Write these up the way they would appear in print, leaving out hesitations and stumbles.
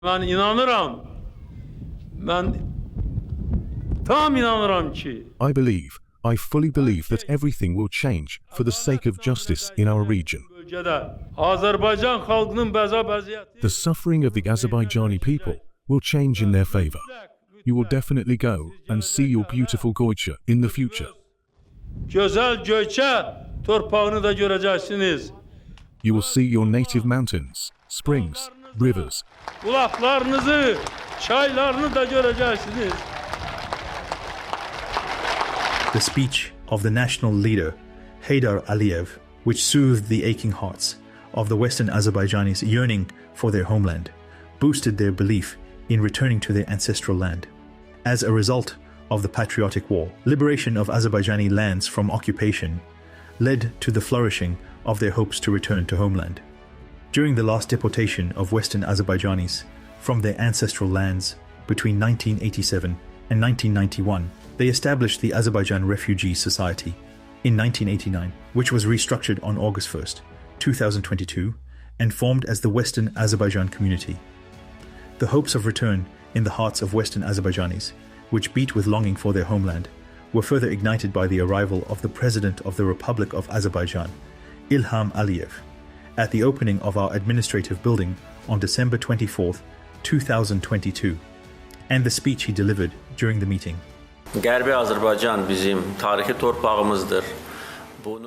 Ben inanıram. Ben tam inanıram ki. I fully believe that everything will change for the sake of justice in our region. Azerbaycan halkının bəza-bəziyyəti. The suffering of the Azerbaijani people will change in their favor. You will definitely go and see your beautiful Goyça in the future. Gözəl Göyçə torpağını da görəcəksiniz. You will see your native mountains, springs, rivers. Bulaqlarınızı, çaylarını da görəcəksiniz. The speech of the national leader, Heydar Aliyev, which soothed the aching hearts of the Western Azerbaijanis yearning for their homeland, boosted their belief in returning to their ancestral land. As a result of the Patriotic War, liberation of Azerbaijani lands from occupation led to the flourishing of their hopes to return to homeland. During the last deportation of Western Azerbaijanis from their ancestral lands between 1987 and 1991, they established the Azerbaijan Refugee Society in 1989, which was restructured on August 1st, 2022, and formed as the Western Azerbaijan Community. The hopes of return in the hearts of Western Azerbaijanis, which beat with longing for their homeland, were further ignited by the arrival of the President of the Republic of Azerbaijan, Ilham Aliyev, at the opening of our administrative building on December 24th, 2022, and the speech he delivered during the meeting. Qərbi Azərbaycan bizim tarixi torpağımızdır.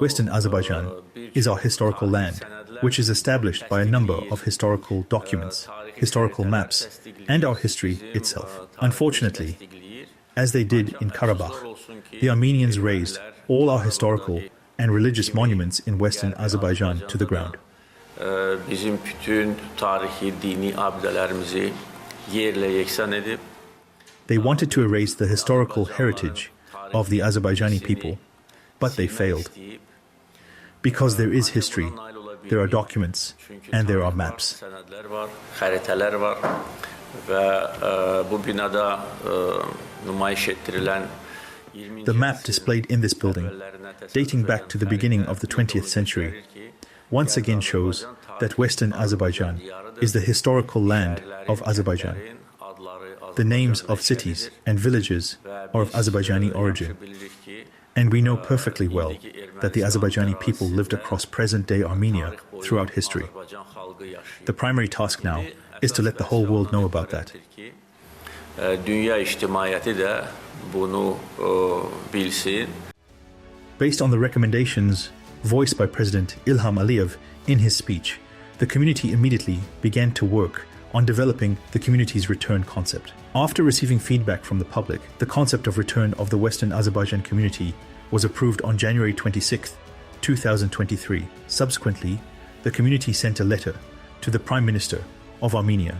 Western Azerbaijan is our historical land, which is established by a number of historical documents, historical maps, and our history itself. Unfortunately, as they did in Karabakh, the Armenians razed all our historical and religious monuments in Western Azerbaijan to the ground. Bizim bütün tarixi, dini abidələrimizi yerlə yeksan edib. They wanted to erase the historical heritage of the Azerbaijani people, but they failed. Because there is history, there are documents, and there are maps. Xəritələr var və bu binada nümayiş etdirilən The map displayed in this building, dating back to the beginning of the 20th century, once again shows that Western Azerbaijan is the historical land of Azerbaijan. The names of cities and villages are of Azerbaijani origin, and we know perfectly well that the Azerbaijani people lived across present-day Armenia throughout history. The primary task now is to let the whole world know about that. Dünya ictimaiyyəti də bunu bilsin. Based on the recommendations voiced by President Ilham Aliyev in his speech, the community immediately began to work on developing the community's return concept. After receiving feedback from the public, the concept of return of the Western Azerbaijan community was approved on January 26, 2023. Subsequently, the community sent a letter to the Prime Minister of Armenia,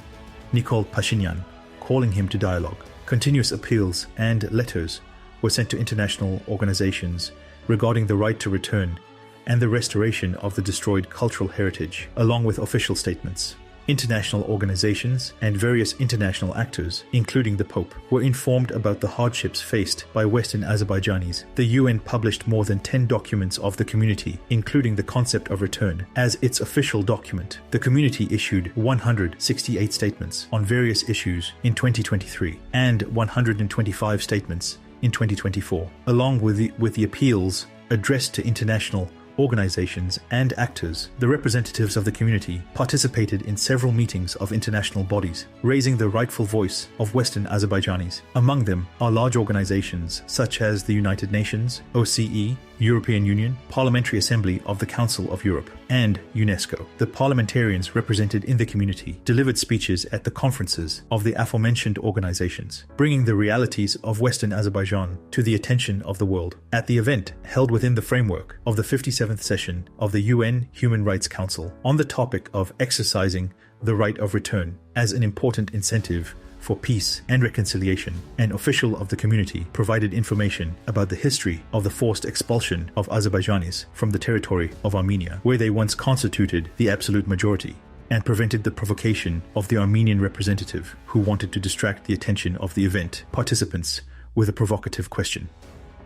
Nikol Pashinyan, calling him to dialogue. Continuous appeals and letters were sent to international organizations regarding the right to return and the restoration of the destroyed cultural heritage, along with official statements. International organizations and various international actors, including the Pope, were informed about the hardships faced by Western Azerbaijanis. The UN published more than 10 documents of the community, including the concept of return, as its official document. The community issued 168 statements on various issues in 2023 and 125 statements in 2024, along with the appeals addressed to international organizations and actors. The representatives of the community participated in several meetings of international bodies, raising the rightful voice of Western Azerbaijanis. Among them are large organizations such as the United Nations, OSCE, European Union, Parliamentary Assembly of the Council of Europe, and UNESCO. The parliamentarians represented in the community delivered speeches at the conferences of the aforementioned organizations, bringing the realities of Western Azerbaijan to the attention of the world. At the event, held within the framework of the 57th session of the UN Human Rights Council, on the topic of exercising the right of return as an important incentive for peace and reconciliation, an official of the community provided information about the history of the forced expulsion of Azerbaijanis from the territory of Armenia, where they once constituted the absolute majority, and prevented the provocation of the Armenian representative who wanted to distract the attention of the event participants with a provocative question.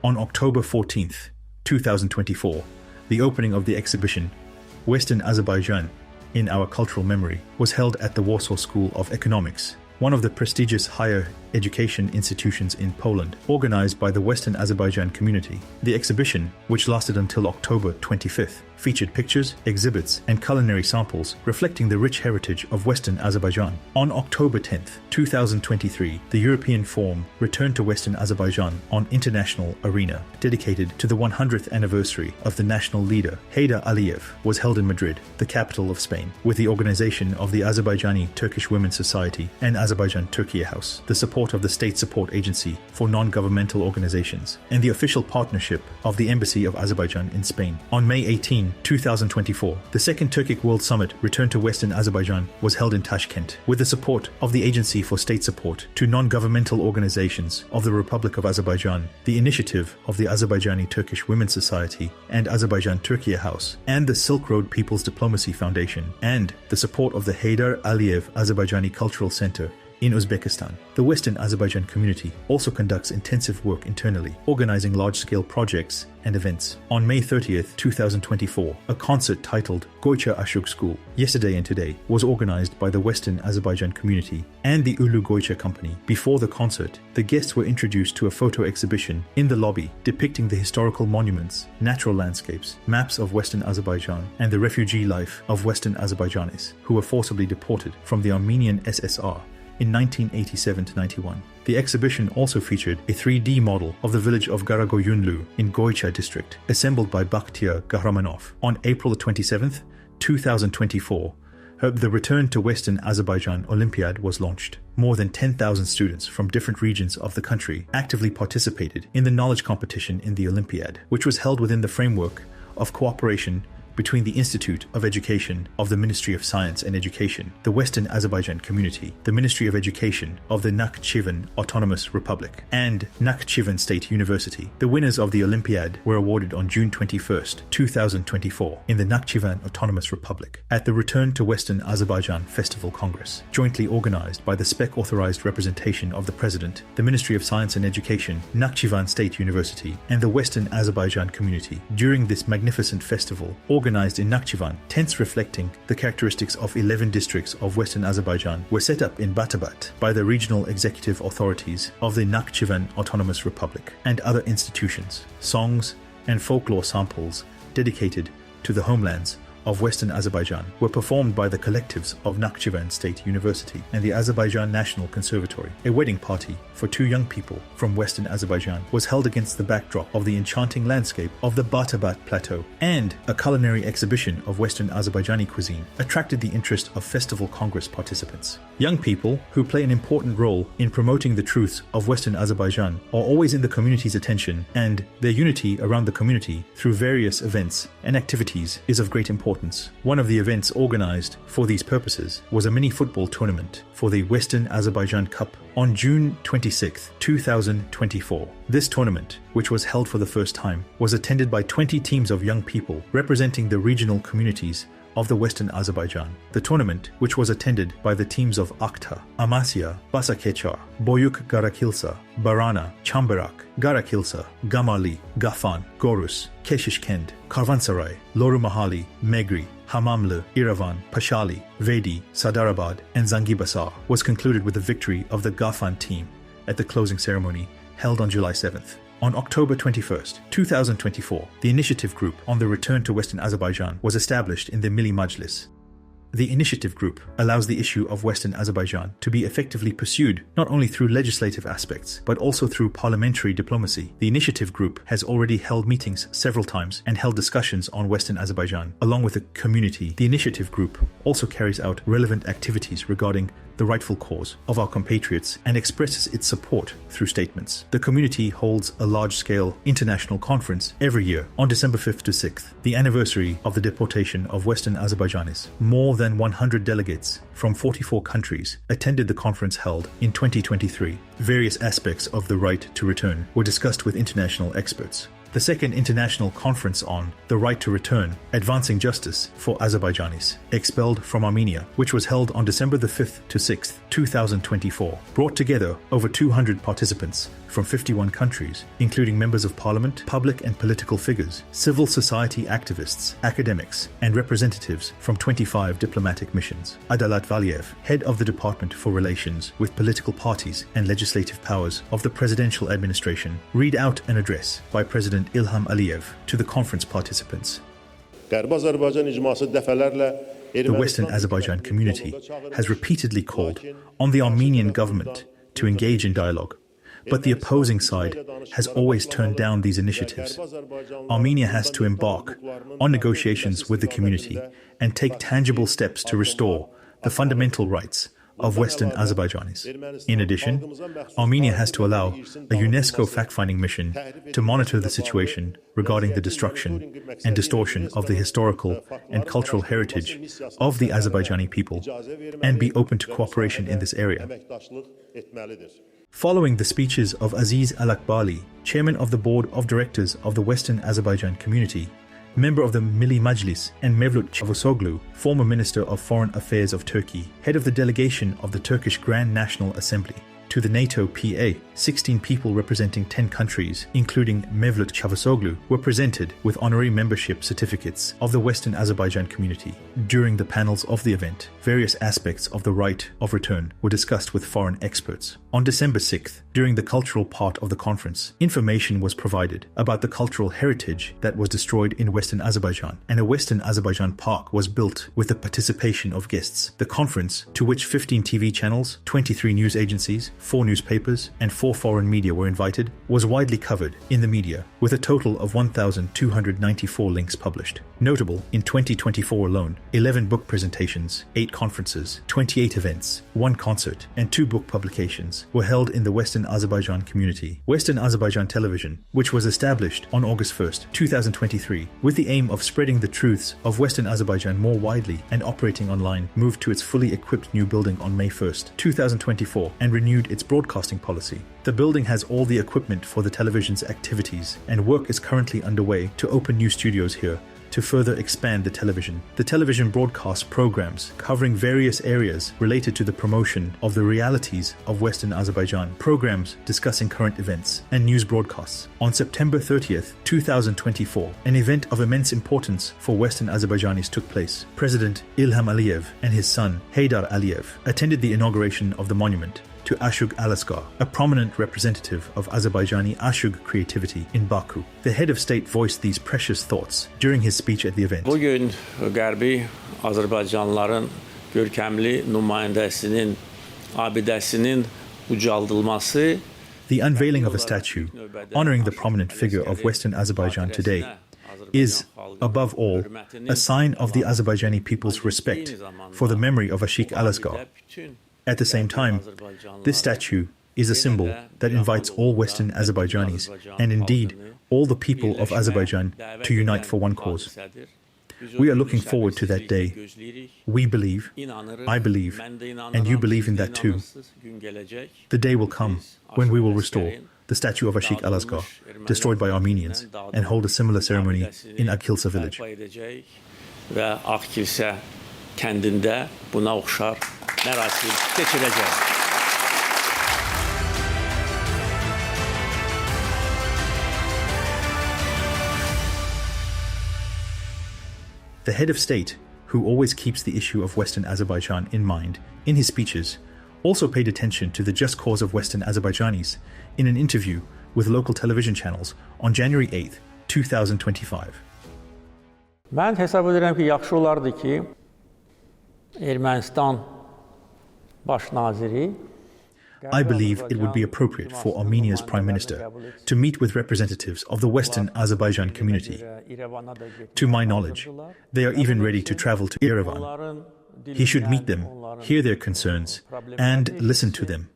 On October 14th, 2024, the opening of the exhibition, Western Azerbaijan in our cultural memory was held at the Warsaw School of Economics, one of the prestigious higher education institutions in Poland, organized by the Western Azerbaijan community. The exhibition, which lasted until October 25th, featured pictures, exhibits, and culinary samples reflecting the rich heritage of Western Azerbaijan. On October 10th, 2023, the European Forum returned to Western Azerbaijan on international arena, dedicated to the 100th anniversary of the national leader, Heydar Aliyev, was held in Madrid, the capital of Spain, with the organization of the Azerbaijani Turkish Women's Society and Azerbaijan Turkey House, the support of the State Support Agency for Non-Governmental Organizations, and the official partnership of the Embassy of Azerbaijan in Spain. On May 18, 2024, the Second Turkic World Summit Return to Western Azerbaijan was held in Tashkent, with the support of the Agency for State Support to Non-Governmental Organizations of the Republic of Azerbaijan, the initiative of the Azerbaijani Turkish Women's Society and Azerbaijan Turkey House, and the Silk Road People's Diplomacy Foundation, and the support of the Heydar Aliyev Azerbaijani Cultural Center in Uzbekistan. The Western Azerbaijan community also conducts intensive work internally, organizing large-scale projects and events. On May 30th, 2024, a concert titled Goycha Ashuk School, Yesterday and Today, was organized by the Western Azerbaijan community and the Ulu Goycha company. Before the concert, the guests were introduced to a photo exhibition in the lobby depicting the historical monuments, natural landscapes, maps of Western Azerbaijan, and the refugee life of Western Azerbaijanis who were forcibly deported from the Armenian SSR in 1987-91. The exhibition also featured a 3D model of the village of Garagoyunlu in Goycha district, assembled by Bakhtiar Kahramanov. On April 27th, 2024, the Return to Western Azerbaijan Olympiad was launched. More than 10,000 students from different regions of the country actively participated in the knowledge competition in the Olympiad, which was held within the framework of cooperation between the Institute of Education of the Ministry of Science and Education, the Western Azerbaijan Community, the Ministry of Education of the Nakhchivan Autonomous Republic, and Nakhchivan State University. The winners of the Olympiad were awarded on June 21st, 2024, in the Nakhchivan Autonomous Republic at the Return to Western Azerbaijan Festival Congress, jointly organized by the spec-authorized representation of the President, the Ministry of Science and Education, Nakhchivan State University, and the Western Azerbaijan Community. During this magnificent festival, organized in Nakhchivan, tents reflecting the characteristics of 11 districts of Western Azerbaijan were set up in Batabat by the regional executive authorities of the Nakhchivan Autonomous Republic and other institutions. Songs and folklore samples dedicated to the homelands of Western Azerbaijan were performed by the collectives of Nakhchivan State University and the Azerbaijan National Conservatory. A wedding party for two young people from Western Azerbaijan was held against the backdrop of the enchanting landscape of the Batabat Plateau, and a culinary exhibition of Western Azerbaijani cuisine attracted the interest of festival congress participants. Young people, who play an important role in promoting the truths of Western Azerbaijan, are always in the community's attention, and their unity around the community through various events and activities is of great importance. One of the events organized for these purposes was a mini football tournament for the Western Azerbaijan Cup on June 26, 2024. This tournament, which was held for the first time, was attended by 20 teams of young people representing the regional communities of the Western Azerbaijan. The tournament, which was attended by the teams of Akhta, Amasya, Basakechar, Boyuk Garakilsa, Barana, Chamberak, Garakilsa, Gamali, Gafan, Gorus, Keshishkend, Karvansaray, Loru Mahali, Megri, Hamamlı, Iravan, Pashali, Vedi, Sadarabad, and Zangibasar, was concluded with the victory of the Gafan team at the closing ceremony held on July 7th. On October 21st, 2024, the Initiative Group on the Return to Western Azerbaijan was established in the Milli Majlis. The Initiative Group allows the issue of Western Azerbaijan to be effectively pursued not only through legislative aspects, but also through parliamentary diplomacy. The Initiative Group has already held meetings several times and held discussions on Western Azerbaijan, along with the community. The Initiative Group also carries out relevant activities regarding the rightful cause of our compatriots and expresses its support through statements. The community holds a large-scale international conference every year on December 5th to 6th, the anniversary of the deportation of Western Azerbaijanis. More than 100 delegates from 44 countries attended the conference held in 2023. Various aspects of the right to return were discussed with international experts. The second international conference on the right to return, advancing justice for Azerbaijanis expelled from Armenia, which was held on December the 5th to 6th, 2024, brought together over 200 participants from 51 countries, including members of parliament, public and political figures, civil society activists, academics, and representatives from 25 diplomatic missions. Adalat Valiev, head of the Department for Relations with Political Parties and Legislative Powers of the Presidential Administration, read out an address by President Ilham Aliyev to the conference participants. The Western Azerbaijan community has repeatedly called on the Armenian government to engage in dialogue, but the opposing side has always turned down these initiatives. Armenia has to embark on negotiations with the community and take tangible steps to restore the fundamental rights of Western Azerbaijanis. In addition, Armenia has to allow a UNESCO fact-finding mission to monitor the situation regarding the destruction and distortion of the historical and cultural heritage of the Azerbaijani people and be open to cooperation in this area. Following the speeches of Aziz Alakbali, chairman of the board of directors of the Western Azerbaijan community, member of the Milli Majlis, and Mevlut Çavuşoğlu, former Minister of Foreign Affairs of Turkey, head of the delegation of the Turkish Grand National Assembly, to the NATO PA, 16 people representing 10 countries, including Mevlut Çavuşoğlu, were presented with honorary membership certificates of the Western Azerbaijan community. During the panels of the event, various aspects of the right of return were discussed with foreign experts. On December 6th, during the cultural part of the conference, information was provided about the cultural heritage that was destroyed in Western Azerbaijan, and a Western Azerbaijan park was built with the participation of guests. The conference, to which 15 TV channels, 23 news agencies, 4 newspapers, and 4 foreign media were invited, was widely covered in the media, with a total of 1,294 links published. Notable in 2024 alone, 11 book presentations, 8 conferences, 28 events, 1 concert, and 2 book publications were held in the Western Azerbaijan community. Western Azerbaijan Television, which was established on August 1st, 2023, with the aim of spreading the truths of Western Azerbaijan more widely and operating online, moved to its fully equipped new building on May 1st, 2024, and renewed its broadcasting policy. The building has all the equipment for the television's activities, and work is currently underway to open new studios here to further expand the television. The television broadcasts programs covering various areas related to the promotion of the realities of Western Azerbaijan, programs discussing current events, and news broadcasts. On September 30th, 2024, an event of immense importance for Western Azerbaijanis took place. President Ilham Aliyev and his son Heydar Aliyev attended the inauguration of the monument to Ashug Alaskar, a prominent representative of Azerbaijani Ashug creativity in Baku. The head of state voiced these precious thoughts during his speech at the event. Bugün Qərbi Azərbaycanlıların görkəmli nümayəndəsinin abidəsinin ucaldılması. The unveiling of a statue honoring the prominent figure of Western Azerbaijan today is, above all, a sign of the Azerbaijani people's respect for the memory of Ashik Alaskar. At the same time, this statue is a symbol that invites all Western Azerbaijanis, and indeed all the people of Azerbaijan, to unite for one cause. We are looking forward to that day. We believe, I believe, and you believe in that too. The day will come when we will restore the statue of Ashik Alaskar, destroyed by Armenians, and hold a similar ceremony in Akilsa village. Kəndində buna oxşar mərasim keçiriləcək. The head of state, who always keeps the issue of Western Azerbaijan in mind in his speeches, also paid attention to the just cause of Western Azerbaijanis in an interview with local television channels on January 8th, 2025. Mən hesab edirəm ki, yaxşı olardı ki, Ermənistan baş naziri I believe it would be appropriate for Armenia's Prime Minister to meet with representatives of the Western Azerbaijan community. To my knowledge, they are even ready to travel to Yerevan. He should meet them, hear their concerns, and listen to them.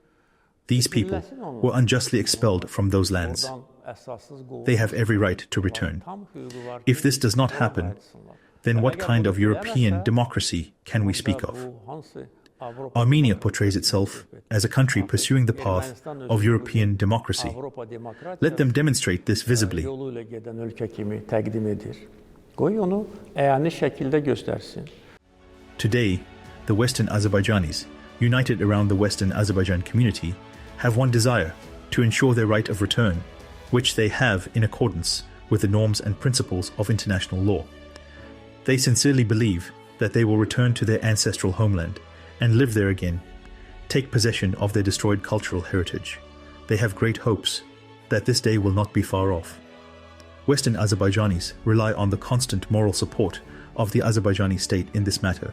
These people were unjustly expelled from those lands. They have every right to return. If this does not happen, then what kind of European democracy can we speak of? Armenia portrays itself as a country pursuing the path of European democracy. Let them demonstrate this visibly. Today, the Western Azerbaijanis, united around the Western Azerbaijan community, have one desire: to ensure their right of return, which they have in accordance with the norms and principles of international law. They sincerely believe that they will return to their ancestral homeland and live there again, take possession of their destroyed cultural heritage. They have great hopes that this day will not be far off. Western Azerbaijanis rely on the constant moral support of the Azerbaijani state in this matter